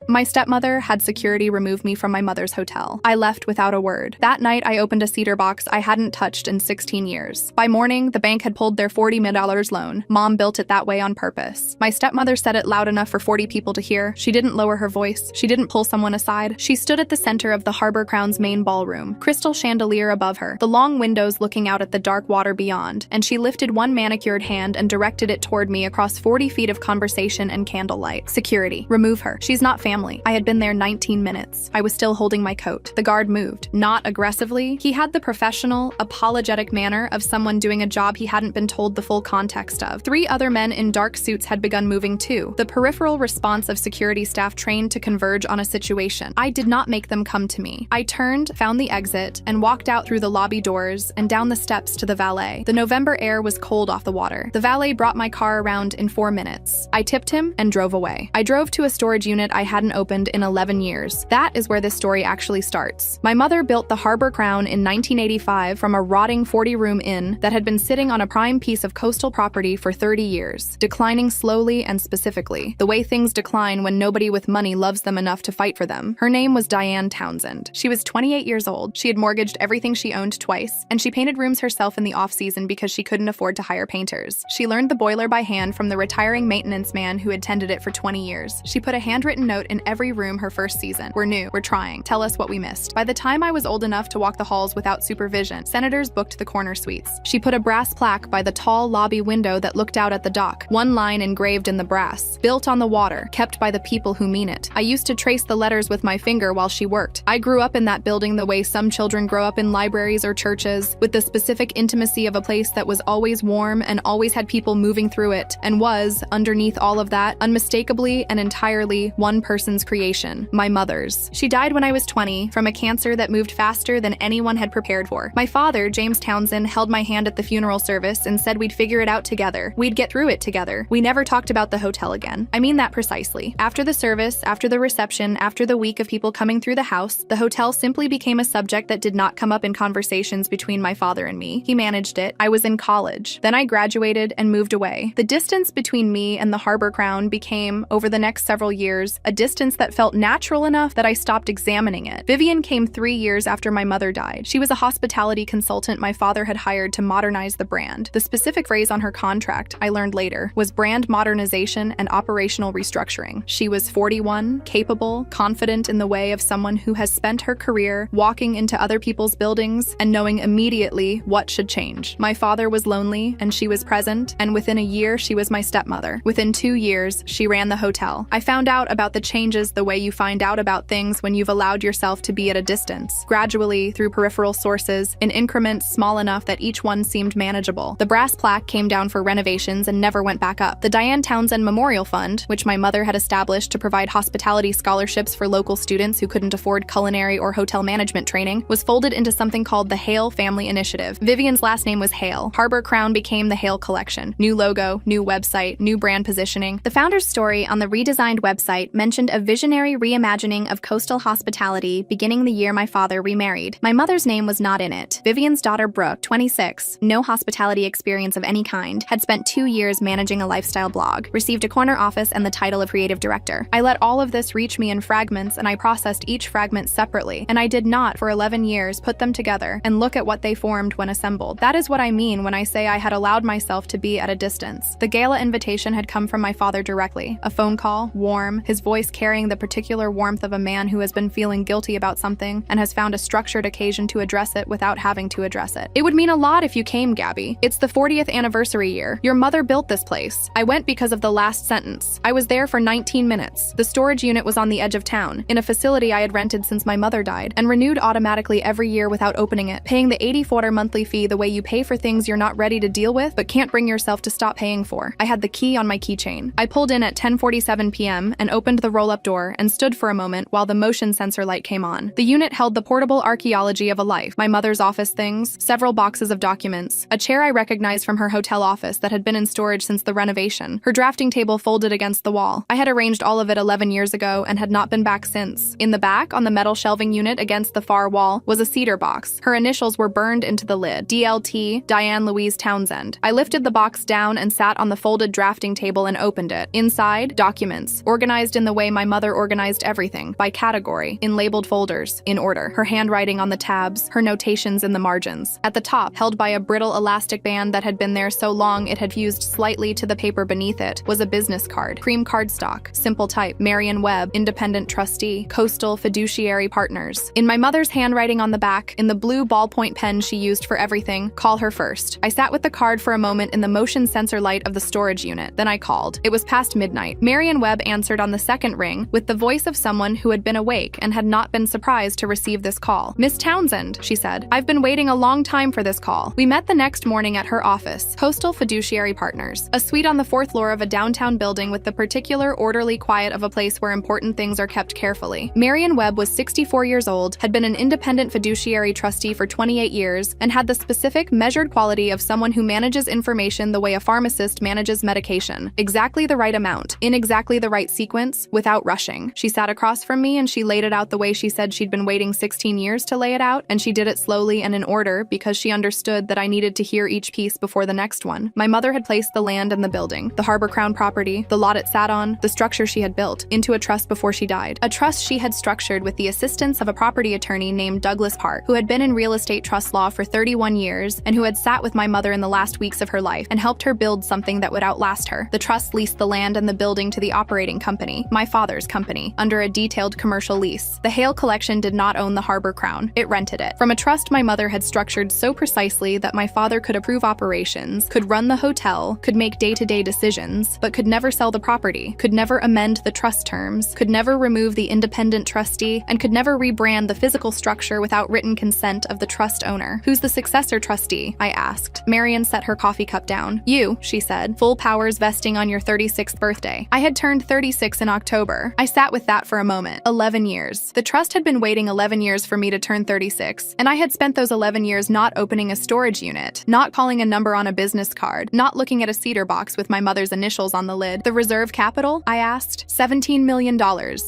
My stepmother had security remove me from my mother's hotel. I left without a word. That night, I opened a cedar box I hadn't touched in 16 years. By morning, the bank had pulled their $40 million loan. Mom built it that way on purpose. My stepmother said it loud enough for 40 people to hear. She didn't lower her voice. She didn't pull someone aside. She stood at the center of the Harbor Crown's main ballroom, crystal chandelier above her, the long windows looking out at the dark water beyond, and she lifted one manicured hand and directed it toward me across 40 feet of conversation and candlelight. Security. Remove her. She's not family. I had been there 19 minutes. I was still holding my coat. The guard moved. Not aggressively. He had the professional, apologetic manner of someone doing a job he hadn't been told the full context of. 3 other men in dark suits had begun moving too, the peripheral response of security staff trained to converge on a situation. I did not make them come to me. I turned, found the exit, and walked out through the lobby doors and down the steps to the valet. The November air was cold off the water. The valet brought my car around in 4 minutes. I tipped him and drove away. I drove to a storage unit I hadn't opened in 11 years. That is where this story actually starts. My mother built the Harbor Crown in 1985 from a rotting 40-room inn that had been sitting on a prime piece of coastal property for 30 years, declining slowly and specifically, the way things decline when nobody with money loves them enough to fight for them. Her name was Diane Townsend. She was 28 years old. She had mortgaged everything she owned twice, and she painted rooms herself in the off-season because she couldn't afford to hire painters. She learned the boiler by hand from the retiring maintenance man who had tended it for 20 years. She put a handwritten note in every room her first season. We're new. We're trying. Tell us what we missed. By the time I was old enough to walk the halls without supervision, senators booked the corner suites. She put a brass plaque by the tall lobby window that looked out at the dock. One line engraved in the brass. Built on the water, kept by the people who mean it. I used to trace the letters with my finger while she worked. I grew up in that building the way some children grow up in libraries or churches, with the specific intimacy of a place that was always warm and always had people moving through it, and was, underneath all of that, unmistakably and entirely one person's creation, my mother's. She died when I was 20 from a cancer that moved faster than anyone had prepared for. My father, James Townsend, held my hand at the funeral service and said we'd figure it out together. We'd get through it together. We never talked about the hotel again. I mean that precisely. After the service, after the reception, after the week of people coming through the house, the hotel simply became a subject that did not come up in conversations between my father and me. He managed it. I was in college. Then I graduated and moved away. The distance between me and the Harbor Crown became, over the next several years, a distance that felt natural enough that I stopped examining it. Vivian came 3 years after my mother died. She was a hospitality consultant my father had hired to modernize the brand. The specific phrase on her contract, I learned later, was brand modernization and operational restructuring. She was 41, capable, confident in the way of someone who has spent her career walking into other people's buildings and knowing immediately what should change. My father was lonely and she was present, and within a year she was my stepmother. Within 2 years, she ran the hotel. I found out about the changes the way you find out about things when you've allowed yourself to be at a distance, gradually through peripheral sources, in increments small enough that each one seemed manageable. The brass plaque came down for renovations and never went back up. The Diane Townsend Memorial Fund, which my mother had established to provide hospitality scholarships for local students who couldn't afford culinary or hotel management training, was folded into something called the Hale Family Initiative. Vivian's last name was Hale. Harbor Crown became the Hale Collection. New logo, new website, new brand positioning. The founder's story on the redesigned website mentioned a visionary reimagining of coastal hospitality beginning the year my father remarried. My mother's name was not in it. Vivian's daughter Brooke, 26, no hospitality experience of any kind, had spent 2 years managing a lifestyle blog, received a corner office and the title of creative director. I let all of this reach me in fragments and I processed each fragment separately, and I did not, for 11 years, put them together and look at what they formed when assembled. That is what I mean when I say I had allowed myself to be at a distance. The gala invitation had come from my father directly. A phone call, warm, his voice carrying the particular warmth of a man who has been feeling guilty about something and has found a structured occasion to address it without having to address it. It would mean a lot if you came, Gabby. It's the 40th anniversary year. Your mother built this place. I went because of the last sentence. I was there for 19 minutes. The storage unit was on the edge of town, in a facility I had rented since my mother died, and renewed automatically every year without opening it, paying the $84 monthly fee the way you pay for things you're not ready to deal with but can't bring yourself to stop paying for. I had the key on my keychain. I pulled in at 10:47 p.m. and opened the roll-up door and stood for a moment while the motion sensor light came on. The unit held the portable archaeology of a life, my mother's office things, several boxes of documents, a chair I recognized from her hotel office that had been in storage since the renovation, her drafting table folded against the wall. I had arranged all of it 11 years ago and had not been back since. In the back, on the metal shelving unit against the far wall, was a cedar box. Her initials were burned into the lid. DLT, Diane Louise Townsend. I lifted the box down and sat on the folded drafting table and opened it. Inside, documents, organized in the way my mother organized everything, by category, in labeled folders, in order, her handwriting on the tabs, her notations in the margins. At the top, held by a brittle elastic band that had been there so long it had fused slightly to the paper beneath it, was a business card. Cream cardstock, simple type, Marian Webb, independent trustee, Coastal Fiduciary Partners. In my mother's handwriting on the back, in the blue ballpoint pen she used for everything, call her first. I sat with the card for a moment in the motion sensor light of the storage unit. Then I called. It was past midnight. Marian Webb answered on the second ring with the voice of someone who had been awake and had not been surprised to receive this call. "Miss Townsend," she said, "I've been waiting a long time for this call." We met the next morning at her office, Coastal Fiduciary Partners, a suite on the fourth floor of a downtown building with the particular orderly quiet of a place where important things are kept carefully. Marian Webb was 64 years old, had been an independent fiduciary trustee for 28 years, and had the specific, measured quality of someone who manages information the way a pharmacist manages medication. Exactly the right amount, in exactly the right sequence, without rushing. She sat across from me and she laid it out the way she said she'd been waiting 16 years to lay it out, and she did it slowly and in order because she understood that I needed to hear each piece before the next one. My mother had placed the land and the building, the Harbor Crown property, the lot it sat on, the structure she had built, into a trust before she died. A trust she had structured with the assistance of a property attorney named Douglas Park, who had been in real estate trust law for 31 years and who had sat with my mother in the last weeks of her life and helped her build something that would outlast her. The trust leased the land and the building to the operating company, my father's company, under a detailed commercial lease. The Hale Collection did not own the Harbor Crown. It rented it. From a trust my mother had structured so precisely that my father could approve operations, could run the hotel, could make day-to-day decisions, but could never sell the property, could never amend the trust terms, could never remove the independent trustee, and could never rebrand the physical structure without written consent of the trust owner. "Who's the successor trustee?" I asked. Marian set her coffee cup down. "You," she said, "full powers vesting on your 36th birthday." I had turned 36 in October. I sat with that for a moment. 11 years. The trust had been waiting 11 years for me to turn 36, and I had spent those 11 years not opening a storage unit, not calling a number on a business card, not looking at a cedar box with my mother's initials on the lid. "The reserve capital?" I asked. $17 million,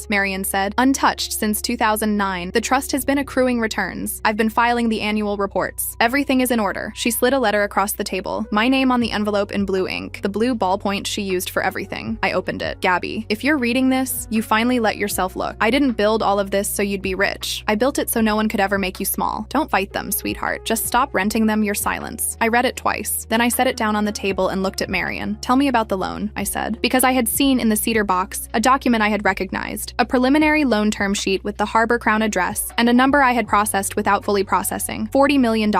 Marian said, "untouched since 2009. The trust has been accruing returns. I've been filing the annual reports. Everything is in order." She slid a letter across the table, my name on the envelope in blue ink, the blue ballpoint she used for everything. I opened it. "Gabby, if you're reading this, you finally let yourself look. I didn't build all of this so you'd be rich. I built it so no one could ever make you small. Don't fight them, sweetheart. Just stop renting them your silence." I read it twice. Then I set it down on the table and looked at Marian. "Tell me about the loan," I said, because I had seen in the cedar box a document I had recognized, a preliminary loan term sheet with the Harbor Crown address and a number I had processed without fully processing. $40 million.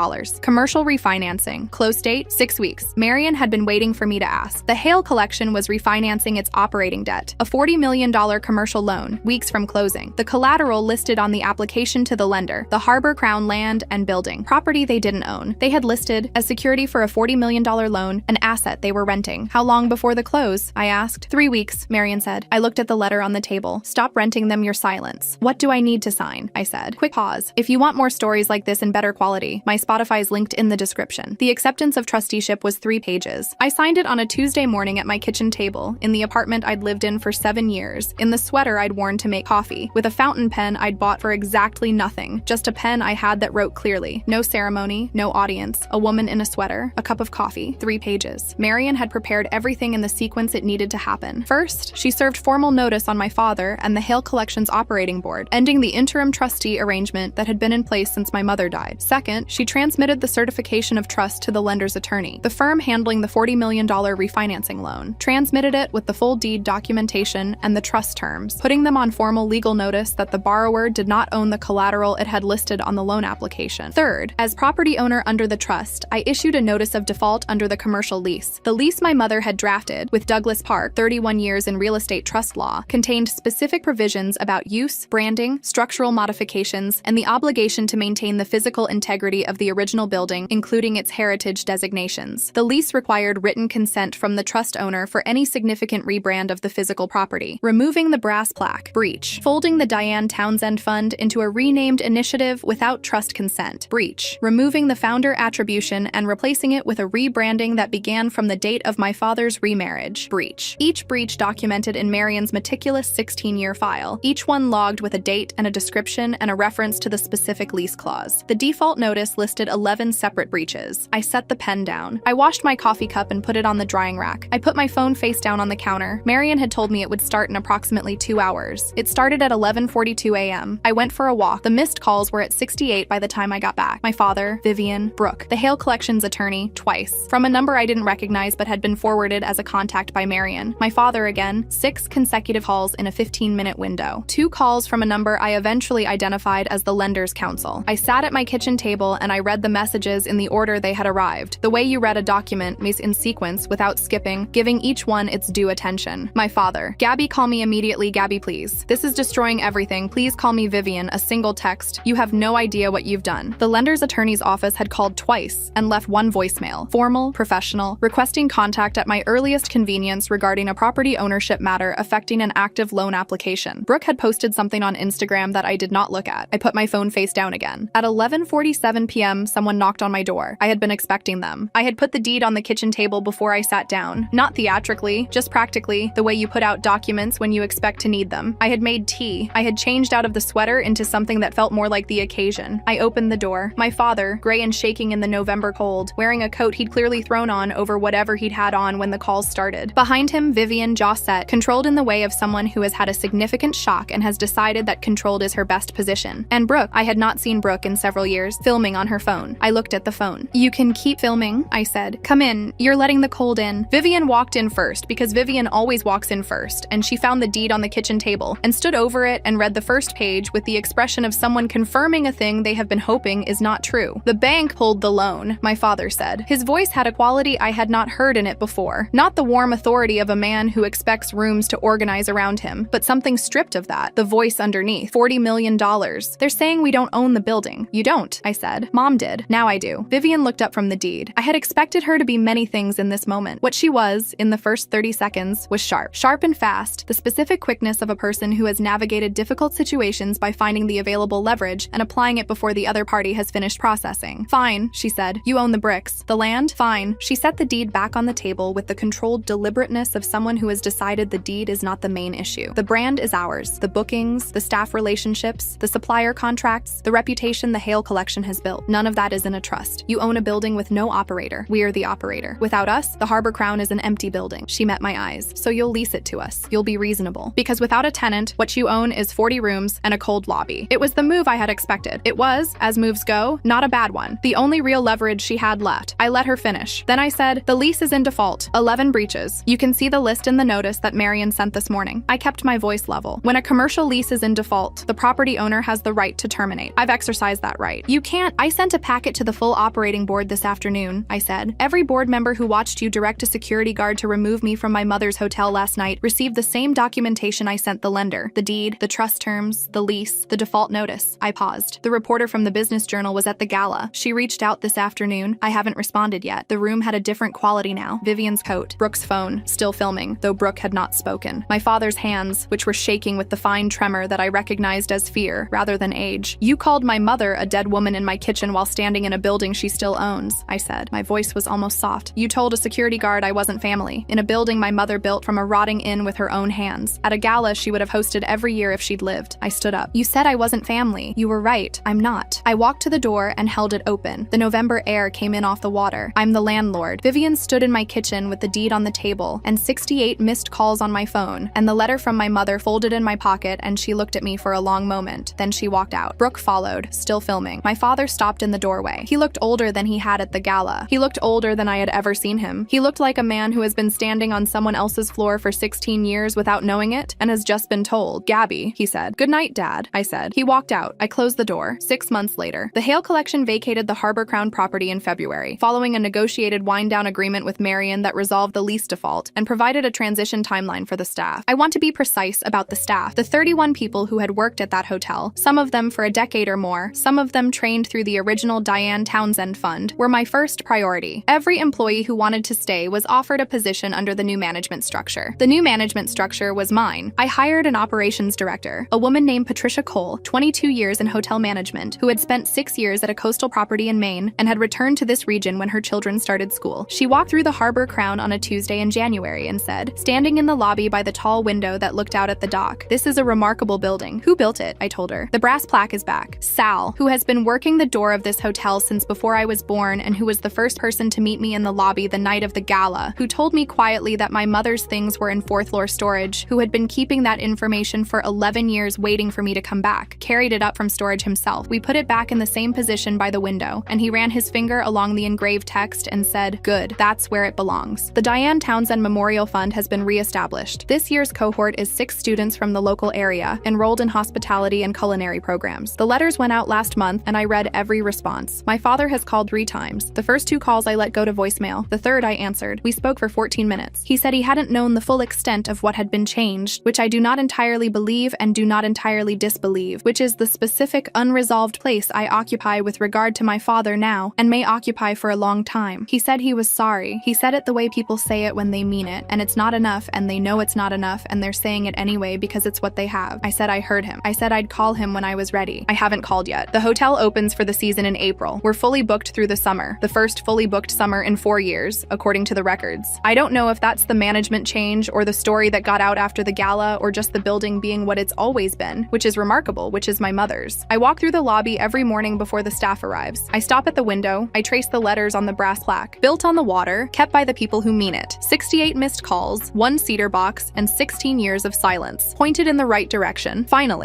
Commercial refinancing. Close date, 6 weeks. Marian had been waiting for me to ask. The Hale Collection was refinancing its operating debt, a $40 million commercial loan, weeks from closing. The collateral listed on the application to the lender, the Harbor Crown land and building, property they didn't own. They had listed, as security for a $40 million loan, an asset they were renting. "How long before the close?" I asked. 3 weeks, Marian said. I looked at the letter on the table. "Stop renting them your silence." "What do I need to sign?" I said. Quick pause. If you want more stories like this in better quality, my Spotify is linked in the description. The acceptance of trusteeship was 3 pages. I signed it on a Tuesday morning at my kitchen table, in the apartment I'd lived in for 7 years, in the sweater I'd worn to make coffee, with a fountain pen I'd bought for exactly nothing, just a pen I had that wrote clearly. No ceremony, no audience, a woman in a sweater, a cup of coffee, 3 pages. Marian had prepared everything in the sequence it needed to happen. First, she served formal notice on my father and the Hale Collection's operating board, ending the interim trustee arrangement that had been in place since my mother died. Second, she transmitted the certification of trust to the lender's attorney, the firm handling the $40 million refinancing loan, transmitted it with the full deed documentation and the trust terms, putting them on formal legal notice that the borrower did not own the collateral it had listed on the loan application. Third, as property owner under the trust, I issued a notice of default under the commercial lease. The lease my mother had drafted with Douglas Park, 31 years in real estate trust law, contained specific provisions about use, branding, structural modifications, and the obligation to maintain the physical integrity of the original building, including its heritage designations. The lease required written consent from the trust owner for any significant rebrand of the physical property, removing the brass plaque, breach, folding the Diane Townsend Fund into a renamed initiative without trust consent, breach, removing the founder attribution and replacing it with a rebranding that began from the date of my father's remarriage, breach. Each breach documented in Marian's meticulous 16-year file, each one logged with a date and a description and a reference to the specific lease clause. The default notice listed 11 separate breaches. I set the pen down. I washed my coffee cup and put it on the drying rack. I put my phone face down on the counter. Marian had told me it would start in approximately approximately 2 hours. It started at 11:42 a.m. I went for a walk. The missed calls were at 68 by the time I got back. My father, Vivian, Brooke, the Hale Collections attorney, twice. From a number I didn't recognize but had been forwarded as a contact by Marion. My father again, 6 consecutive calls in a 15-minute window. 2 calls from a number I eventually identified as the Lenders Council. I sat at my kitchen table and I read the messages in the order they had arrived. The way you read a document, means in sequence, without skipping, giving each one its due attention. My father, Gabby, call me immediately. Gabby, please. This is destroying everything. Please call me Vivian. A single text. You have no idea what you've done. The lender's attorney's office had called twice and left 1 voicemail. Formal, professional, requesting contact at my earliest convenience regarding a property ownership matter affecting an active loan application. Brooke had posted something on Instagram that I did not look at. I put my phone face down again. At 11:47 p.m., someone knocked on my door. I had been expecting them. I had put the deed on the kitchen table before I sat down. Not theatrically, just practically, the way you put out documents when you expect to need them. I had made tea. I had changed out of the sweater into something that felt more like the occasion. I opened the door. My father, gray and shaking in the November cold, wearing a coat he'd clearly thrown on over whatever he'd had on when the calls started. Behind him, Vivian, jaw set, controlled in the way of someone who has had a significant shock and has decided that controlled is her best position. And Brooke, I had not seen Brooke in several years, filming on her phone. I looked at the phone. You can keep filming, I said. Come in, you're letting the cold in. Vivian walked in first because Vivian always walks in first, and she found the deed on the kitchen table and stood over it and read the first page with the expression of someone confirming a thing they have been hoping is not true. The bank pulled the loan, my father said. His voice had a quality I had not heard in it before. Not the warm authority of a man who expects rooms to organize around him, but something stripped of that. The voice underneath. $40 million. They're saying we don't own the building. You don't, I said. Mom did. Now I do. Vivian looked up from the deed. I had expected her to be many things in this moment. What she was, in the first 30 seconds, was sharp. Sharp and fast, the specific quickness of a person who has navigated difficult situations by finding the available leverage and applying it before the other party has finished processing. Fine, she said. You own the bricks. The land? Fine. She set the deed back on the table with the controlled deliberateness of someone who has decided the deed is not the main issue. The brand is ours. The bookings, the staff relationships, the supplier contracts, the reputation the Hale Collection has built. None of that is in a trust. You own a building with no operator. We are the operator. Without us, the Harbor Crown is an empty building. She met my eyes. So you'll lease it to us. You'll be reasonable. Because without a tenant, what you own is 40 rooms and a cold lobby. It was the move I had expected. It was, as moves go, not a bad one. The only real leverage she had left. I let her finish. Then I said, the lease is in default. 11 breaches. You can see the list in the notice that Marion sent this morning. I kept my voice level. When a commercial lease is in default, the property owner has the right to terminate. I've exercised that right. You can't. I sent a packet to the full operating board this afternoon, I said. Every board member who watched you direct a security guard to remove me from my mother's hotel last night received the same documentation I sent the lender. The deed, the trust terms, the lease, the default notice. I paused. The reporter from the Business Journal was at the gala. She reached out this afternoon. I haven't responded yet. The room had a different quality now. Vivian's coat. Brooke's phone. Still filming, though Brooke had not spoken. My father's hands, which were shaking with the fine tremor that I recognized as fear rather than age. You called my mother a dead woman in my kitchen while standing in a building she still owns, I said. My voice was almost soft. You told a security guard I wasn't family. In a building my mother built from a rotting inn with her own hands. At a gala she would have hosted every year if she'd lived. I stood up. You said I wasn't family. You were right. I'm not. I walked to the door and held it open. The November air came in off the water. I'm the landlord. Vivian stood in my kitchen with the deed on the table and 68 missed calls on my phone and the letter from my mother folded in my pocket, and she looked at me for a long moment. Then she walked out. Brooke followed, still filming. My father stopped in the doorway. He looked older than he had at the gala. He looked older than I had ever seen him. He looked like a man who has been standing on someone else's floor for 16 years without knowing it and has just been told. Gabby, he said. Good night, Dad, I said. He walked out. I closed the door. 6 months later, the Hale Collection vacated the Harbor Crown property in February, following a negotiated wind-down agreement with Marion that resolved the lease default and provided a transition timeline for the staff. I want to be precise about the staff. The 31 people who had worked at that hotel, some of them for a decade or more, some of them trained through the original Diane Townsend Fund, were my first priority. Every employee who wanted to stay was offered a position under the new management structure. The new management structure was mine. I hired an operations director, a woman named Patricia Cole, 22 years in hotel management, who had spent 6 years at a coastal property in Maine and had returned to this region when her children started school. She walked through the Harbor Crown on a Tuesday in January and said, standing in the lobby by the tall window that looked out at the dock, "This is a remarkable building. Who built it?" I told her. The brass plaque is back. Sal, who has been working the door of this hotel since before I was born and who was the first person to meet me in the lobby the night of the gala, who told me quietly that my mother's things were in fourth floor storage storage, who had been keeping that information for 11 years waiting for me to come back, carried it up from storage himself. We put it back in the same position by the window, and he ran his finger along the engraved text and said, "Good, that's where it belongs." The Diane Townsend Memorial Fund has been re-established. This year's cohort is 6 students from the local area, enrolled in hospitality and culinary programs. The letters went out last month, and I read every response. My father has called 3 times. The first 2 calls I let go to voicemail. The third I answered. We spoke for 14 minutes. He said he hadn't known the full extent of what had been changed, which I do not entirely believe and do not entirely disbelieve, which is the specific unresolved place I occupy with regard to my father now, and may occupy for a long time. He said he was sorry. He said it the way people say it when they mean it, and it's not enough, and they know it's not enough, and they're saying it anyway because it's what they have. I said I heard him. I said I'd call him when I was ready. I haven't called yet. The hotel opens for the season in April. We're fully booked through the summer, the first fully booked summer in 4 years, according to the records. I don't know if that's the management change or the story that got out after the gala or just the building being what it's always been, which is remarkable, which is my mother's. I walk through the lobby every morning before the staff arrives. I stop at the window. I trace the letters on the brass plaque. Built on the water, kept by the people who mean it. 68 missed calls, 1 cedar box, and 16 years of silence. Pointed in the right direction. Finally.